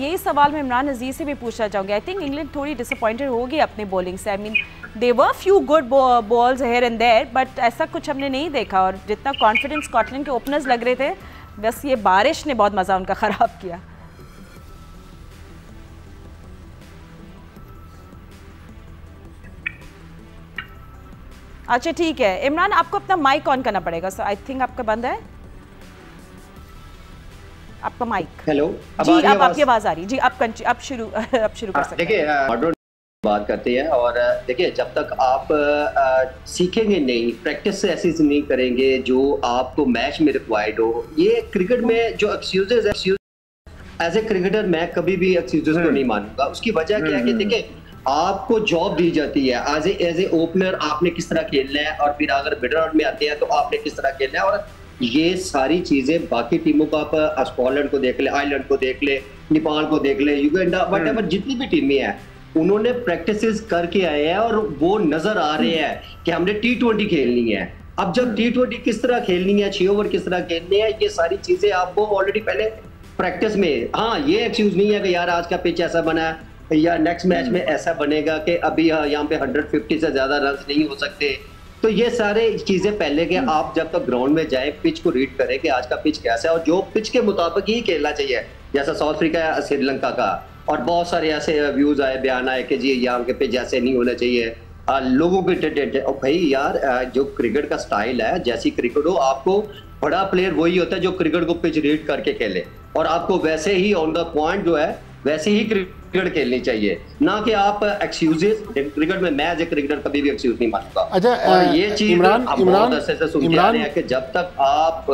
यही सवाल मैं इमरान अजीज से भी पूछना चाहूँगी। आई थिंक इंग्लैंड थोड़ी डिसअपॉइंटेड होगी अपनी बॉलिंग से। I mean they were few good balls here and there, but ऐसा कुछ हमने नहीं देखा। और जितना कॉन्फिडेंस स्कॉटलैंड के ओपनर्स लग रहे थे, बस ये बारिश ने बहुत मज़ा उनका ख़राब किया। अच्छा ठीक है इमरान, आपको अपना माइक ऑन करना पड़ेगा। सो आई थिंक आपका बंद है आपका माइक। हेलो जी, अब आपकी आवाज आ रही। जी आप शुरू कर सकते हैं। देखिए बात करते हैं और देखिए जब तक आप सीखेंगे नहीं, प्रैक्टिस से ऐसी नहीं करेंगे जो आपको मैच में रिक्वायर्ड हो। ये क्रिकेट में जो एक्सक्यूजेज एज ए क्रिकेटर मैं कभी भी एक्सक्यूजेज को नहीं मानूंगा। उसकी वजह क्या है कि देखिए आपको जॉब दी जाती है एज ए ओपनर, आपने किस तरह खेलना है, और फिर अगर मिडल ऑर्डर में आते हैं तो आपने किस तरह खेलना है। और ये सारी चीजें बाकी टीमों को आप स्कॉटलैंड को देख ले, आयरलैंड को देख ले, नेपाल को देख ले, युगांडा, व्हाटएवर जितनी भी टीमें हैं उन्होंने प्रैक्टिसेस करके आए हैं और वो नजर आ रहे हैं कि हमने T20 खेलनी है। अब जब T20 किस तरह खेलनी है, 6 ओवर किस तरह खेलनी है, ये सारी चीजें आपको ऑलरेडी पहले प्रैक्टिस में। हाँ, ये एक्सक्यूज नहीं है कि यार आज का पिच ऐसा बना है या नेक्स्ट मैच में ऐसा बनेगा कि अभी यहाँ पे 150 से ज्यादा रन नहीं हो सकते। तो ये सारे चीजें पहले के आप जब तक ग्राउंड में जाए पिच को रीड करें कि आज का पिच कैसा है और जो पिच के मुताबिक ही खेलना चाहिए। जैसा साउथ अफ्रीका या श्रीलंका का, और बहुत सारे ऐसे व्यूज आए, बयान आए कि जी यहाँ के पिच ऐसे नहीं होना चाहिए, लोगों के और भाई यार जो क्रिकेट का स्टाइल है, जैसी क्रिकेट हो, आपको बड़ा प्लेयर वही होता है जो क्रिकेट को पिच रीड करके खेले, और आपको वैसे ही ऑन द पॉइंट जो है वैसे ही क्रिकेट खेलनी चाहिए, ना कि आप एक्सक्यूजेस। क्रिकेट में मैं एज ए क्रिकेटर कभी भी एक्सक्यूज नहीं मानूंगा। अच्छा, और ये चीज बहुत अरसे से सुनते आ रहे हैं कि जब तक आप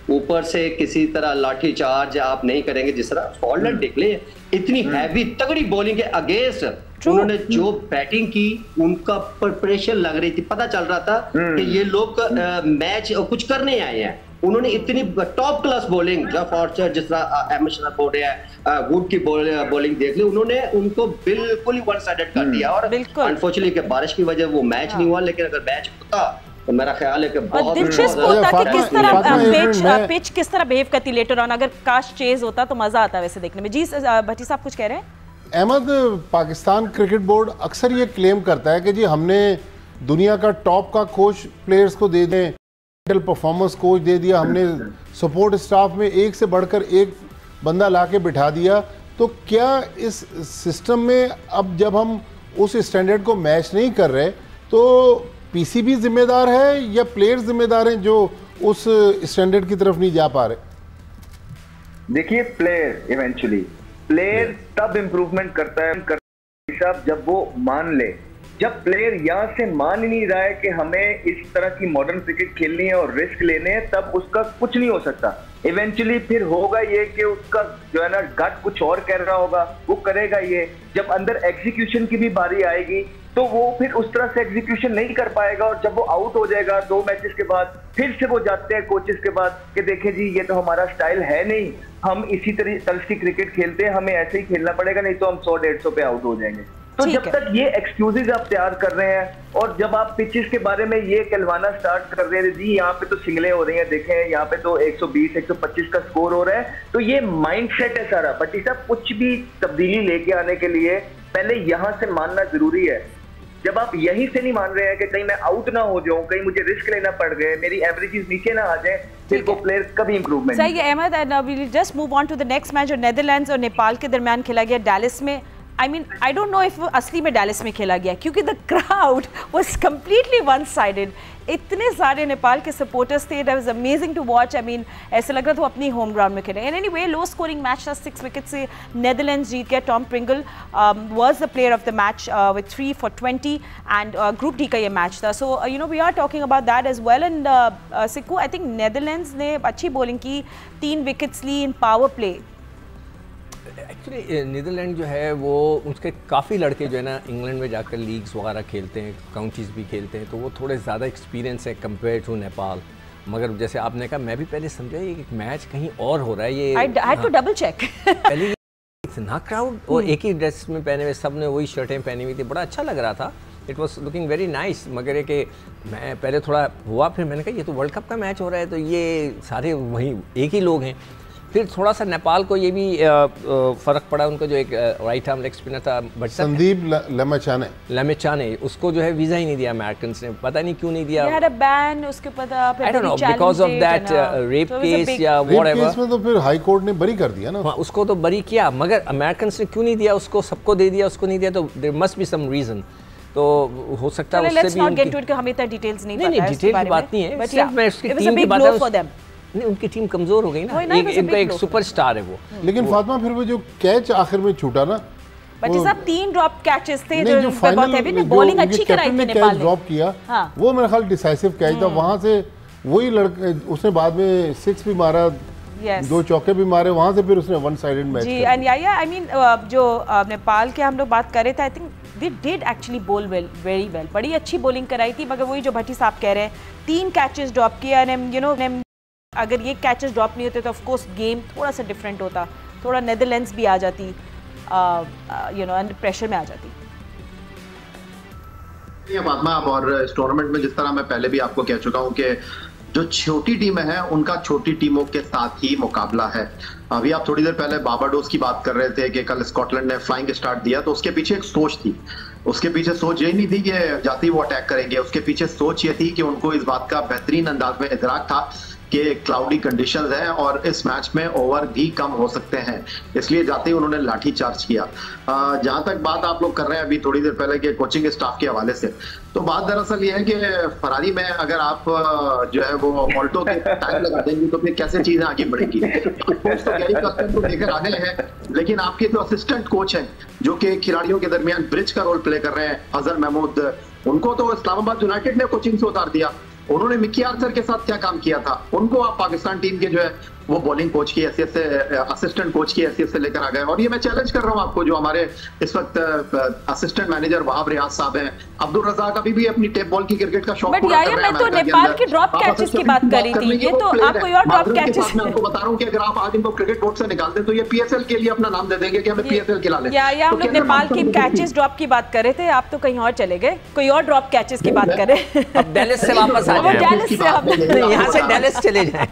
ऊपर से किसी तरह लाठी चार्ज आप नहीं करेंगे, जिस तरह स्कॉटलैंड देख ले, इतनी हैवी तगड़ी बॉलिंग के अगेंस्ट उन्होंने जो बैटिंग की, उनका प्रिपरेशन लग रही थी, पता चल रहा था कि ये लोग मैच कुछ करने आए हैं। उन्होंने इतनी टॉप क्लास बॉलिंग, जफ आर्चर, जिस तरह एमएस बोल रहे हैं, वुड की बॉलिंग देख ली, उन्होंने उनको बिल्कुल ही वन साइडेड कर दिया। और अनफॉर्चुनेटली कि बारिश की वजह वो मैच नहीं हुआ, लेकिन अगर मैच होता तो मेरा ख्याल है कि बहुत दिलचस्प होता कि किस तरह पिच किस तरह बिहेव करती लेटर ऑन। अगर काश चेज होता तो मजा आता वैसे देखने में। जी भट्टी साहब कुछ कह रहे हैं? अहमद, पाकिस्तान क्रिकेट बोर्ड अक्सर ये क्लेम करता है कि जी हमने दुनिया का टॉप का कोच प्लेयर्स को दे दें, मेंटल परफॉर्मेंस कोच दे दिया, हमने सपोर्ट स्टाफ में एक से बढ़कर एक बंदा ला के बिठा दिया। तो क्या इस सिस्टम में अब जब हम उस स्टैंडर्ड को मैच नहीं कर रहे तो पीसीबी जिम्मेदार है या प्लेयर्स जिम्मेदार हैं जो उस स्टैंडर्ड की तरफ नहीं जा पा रहे? देखिए, प्लेयर तब इंप्रूवमेंट करता है जब वो मान ले। जब प्लेयर यहाँ से मान ही नहीं रहा है कि हमें इस तरह की मॉडर्न क्रिकेट खेलनी है और रिस्क लेने हैं, तब उसका कुछ नहीं हो सकता। इवेंचुअली फिर होगा ये कि उसका जो है ना गट कुछ और कह रहा होगा, वो करेगा ये। जब अंदर एग्जीक्यूशन की भी बारी आएगी तो वो फिर उस तरह से एग्जीक्यूशन नहीं कर पाएगा, और जब वो आउट हो जाएगा 2 मैचेस के बाद, फिर से वो जाते हैं कोचेस के बाद कि देखें जी ये तो हमारा स्टाइल है नहीं, हम इसी तरह की क्रिकेट खेलते हैं, हमें ऐसे ही खेलना पड़ेगा, नहीं तो हम 100-150 पे आउट हो जाएंगे। तो जब तक ये एक्सक्यूजेज आप तैयार कर रहे हैं और जब आप पिचेस के बारे में ये कहलवाना स्टार्ट कर रहे हैं जी यहाँ पे तो सिंगलें हो रही हैं, देखें यहाँ पे तो 120-125 का स्कोर हो रहा है, तो ये माइंडसेट है सारा। बट साहब, कुछ भी तब्दीली लेके आने के लिए पहले यहाँ से मानना जरूरी है। जब आप यहीं से नहीं मान रहे हैं कि कहीं मैं आउट ना हो जाऊं, कहीं मुझे रिस्क लेना पड़ गए, मेरी एवरेजेस नीचे ना आ जाए, फिर वो प्लेयर कभी इंप्रूवमेंट सही है। Ahmed, and we will just move on to the next match जो नेदरलैंड्स और नेपाल के दरमियान खेला गया डैलस में। I mean, I don't know if असली में डैलस में खेला गया, क्योंकि the crowd was completely one-sided. इतने सारे नेपाल के सपोर्टर्स थे, that was amazing to watch. I mean, ऐसा लग रहा था वो अपनी होम ग्राउंड में खेले। And anyway, low scoring match था, 6 विकेट से नेदरलैंड्स जीत गया। Tom Pringle was the player of the match with 3 for 20, and group D का ये मैच था। So you know, we are talking about that as well. And Sikku, I think Netherlands ने अच्छी bowling की, 3 wickets ली इन power play. Actually Netherlands जो है वो उसके काफ़ी लड़के जो है ना इंग्लैंड में जाकर लीग्स वगैरह खेलते हैं, काउंटीज़ भी खेलते हैं, तो वो थोड़े ज़्यादा एक्सपीरियंस है कंपेयर टू नेपाल। मगर जैसे आपने कहा, मैं भी पहले समझा ये एक मैच कहीं और हो रहा है, ये I had to double check। पहले इतना क्राउड और एक ही ड्रेस में पहने हुए, सब ने वही शर्टें पहनी हुई थी, बड़ा अच्छा लग रहा था, it was looking very nice. मगर ये कि मैं पहले थोड़ा हुआ, फिर मैंने कहा ये तो वर्ल्ड कप का मैच हो रहा है, तो ये सारे वही एक ही लोग हैं। फिर थोड़ा सा नेपाल को ये भी फ़र्क पड़ा, उनको जो एक राइट आर्म लेग स्पिनर था संदीप लेमेचाने, उसको जो है वीज़ा ही नहीं दिया अमेरिकन ने, पता नहीं क्यों नहीं दिया। They had a ban उसके पता I don't know because of that rape case या whatever। केस में तो फिर हाई कोर्ट ने बरी कर दिया ना। हाँ, उसको तो बरी किया, मगर अमेरिकन ने क्यों नहीं दिया उसको, सबको दे दिया, उसको नहीं दिया, तो there must be some reason. तो हो सकता है उससे भी उनकी हमें इतना डिटेल्स नहीं पता है, डिटेल की बात नहीं है, सिर्फ मैं उसकी टीम की बात है। नहीं, उनकी टीम कमजोर हो गई ना, एक सुपरस्टार है वो। लेकिन फातिमा फिर वो जो कैच आखिर में छूटा ना, बट ये सब 3 ड्रॉप कैचेस थे जो फाइनल बॉलिंग अच्छी कराई थी नेपाल ने, ड्रॉप किया वो मेरे ख्याल डिसाइसिव कैच था। वहां से वही लड़के उसने बाद में 6 भी मारा, 2 चौके भी मारे, वहां से फिर उसने वन साइडेड मैच जी। एंड या आई मीन जो नेपाल के हम लोग बात कर रहे थे, I think they did actually ball well, very well, बड़ी अच्छी बॉलिंग कराई थी, मगर वही जो भट्टी साहब कह रहे हैं 3 कैचेस ड्रॉप किया, एंड यू नो अगर ये कैचेस ड्रॉप नहीं होते तो ऑफ कोर्स गेम थोड़ा सा डिफरेंट होता, थोड़ा नेदरलैंड्स भी आ जाती, यू नो अंडर प्रेशर में आ जाती। फातिमा, और इस टूर्नामेंट में जिस तरह मैं पहले भी आपको कह चुका हूं कि जो छोटी टीमें हैं उनका छोटी टीमों के साथ ही मुकाबला है। अभी आप थोड़ी देर पहले बारबाडोस की बात कर रहे थे कि कल स्कॉटलैंड ने फ्लाइंग स्टार्ट दिया, तो उसके पीछे एक सोच थी। उसके पीछे सोच ये नहीं थी कि जाते ही वो अटैक करेंगे, उसके पीछे सोच ये थी कि उनको इस बात का बेहतरीन अंदाज में इदराक था कि क्लाउडी कंडीशंस हैं और इस मैच में ओवर भी कम हो सकते हैं, इसलिए जाते ही उन्होंने लाठी चार्ज किया। जहां तक बात आप लोग कर रहे हैं अभी थोड़ी देर पहले के कोचिंग स्टाफ के हवाले से, तो बात दरअसल ये है कि फरारी में अगर आप जो है वो ऑल्टो के टाइम लगा देंगे तो फिर कैसे चीजें आगे बढ़ेंगी। कोच तो गैरी कस्टन को लेकर आ गए हैं, लेकिन आपके जो असिस्टेंट कोच हैं जो कि खिलाड़ियों के दरमियान ब्रिज का रोल प्ले कर रहे हैं, अजहर महमूद, उनको तो इस्लामाबाद यूनाइटेड ने कोचिंग से उतार दिया। उन्होंने मिकी आर्थर के साथ क्या काम किया था, उनको आप पाकिस्तान टीम के जो है वो बॉलिंग कोच की हैसियत से, असिस्टेंट कोच की हैसियत से लेकर आ गए। और ये मैं चैलेंज कर रहा हूँ आपको, जो हमारे इस वक्त असिस्टेंट मैनेजर वहाब रियाज साहब हैं, अब्दुल रज़ाक अभी भी अपनी टेप बॉल की क्रिकेट का शौक पूरा कर रहे हैं। मैं तो नेपाल के ड्रॉप कैचेस की बात कर रही थी, ये तो आप कोई और ड्रॉप कैचेस, मैं आपको बता रहा हूं कि अगर आप आज इनको क्रिकेट बोर्ड से निकाल दें तो ये पीएसएल के लिए अपना नाम दे देंगे कि हमें पीएसएल खिला लें। या हम लोग नेपाल की कैचेस ड्रॉप की बात कर रहे थे, आप तो कहीं और चले गए, कोई और ड्रॉप कैचेस की बात कर रहे हैं। अब डेलिस से वापस आ जाए, यहाँ से डेलिस चले जाए।